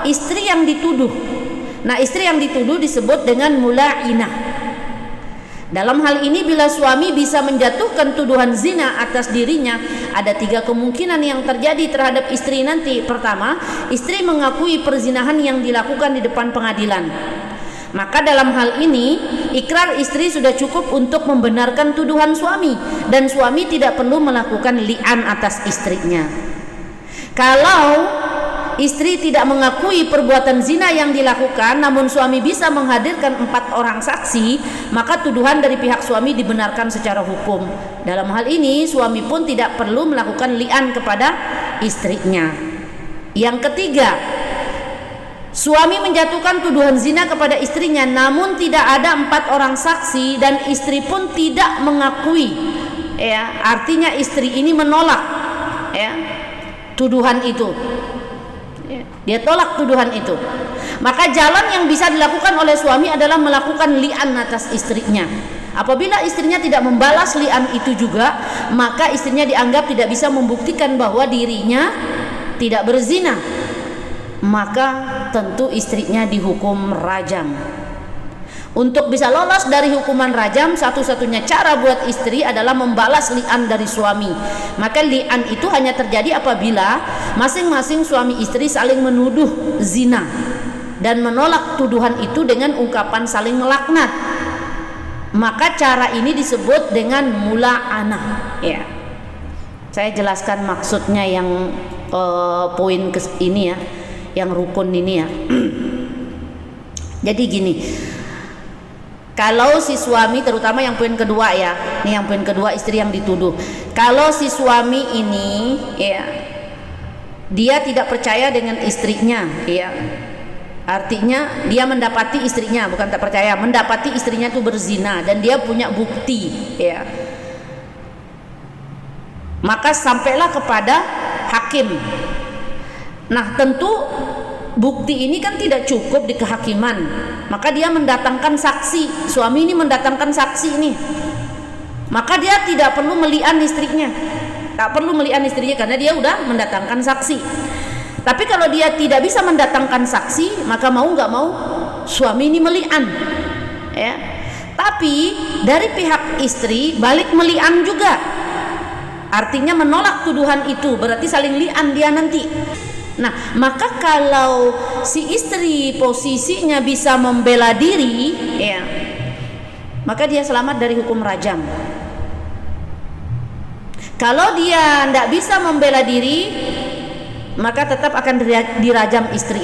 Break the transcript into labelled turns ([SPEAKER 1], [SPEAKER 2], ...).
[SPEAKER 1] istri yang dituduh. Nah, istri yang dituduh disebut dengan mula'inah. Dalam hal ini bila suami bisa menjatuhkan tuduhan zina atas dirinya, ada 3 kemungkinan yang terjadi terhadap istri nanti. Pertama, istri mengakui perzinahan yang dilakukan di depan pengadilan. Maka dalam hal ini ikrar istri sudah cukup untuk membenarkan tuduhan suami, dan suami tidak perlu melakukan li'an atas istrinya. Kalau istri tidak mengakui perbuatan zina yang dilakukan, namun suami bisa menghadirkan 4 orang saksi, maka tuduhan dari pihak suami dibenarkan secara hukum. Dalam hal ini suami pun tidak perlu melakukan li'an kepada istrinya. Yang ketiga, suami menjatuhkan tuduhan zina kepada istrinya, namun tidak ada 4 orang saksi dan istri pun tidak mengakui. Ya, artinya istri ini menolak ya tuduhan itu. Dia tolak tuduhan itu. Maka jalan yang bisa dilakukan oleh suami adalah melakukan li'an atas istrinya. Apabila istrinya tidak membalas li'an itu juga, maka istrinya dianggap tidak bisa membuktikan bahwa dirinya tidak berzina. Maka tentu istrinya dihukum rajam. Untuk bisa lolos dari hukuman rajam, satu-satunya cara buat istri adalah membalas li'an dari suami. Maka li'an itu hanya terjadi apabila masing-masing suami istri saling menuduh zina dan menolak tuduhan itu dengan ungkapan saling melaknat. Maka cara ini disebut dengan mula'anah. Ya, saya jelaskan maksudnya yang poin ini ya, yang rukun ini ya. Jadi gini, kalau si suami, terutama yang poin kedua ya, ini yang poin kedua, istri yang dituduh. Kalau si suami ini ya, dia tidak percaya dengan istrinya ya, artinya dia mendapati istrinya, bukan tak percaya, mendapati istrinya itu berzina dan dia punya bukti ya, maka sampailah kepada hakim. Nah, tentu bukti ini kan tidak cukup di kehakiman, maka dia mendatangkan saksi. Suami ini mendatangkan saksi ini, maka dia tidak perlu meli'an istrinya, tak perlu meli'an istrinya karena dia udah mendatangkan saksi. Tapi kalau dia tidak bisa mendatangkan saksi, maka mau nggak mau suami ini meli'an ya. Tapi dari pihak istri balik meli'an juga, artinya menolak tuduhan itu, berarti saling li'an dia nanti. Nah, maka kalau si istri posisinya bisa membela diri ya, maka dia selamat dari hukum rajam. Kalau dia tidak bisa membela diri, maka tetap akan dirajam istri itu.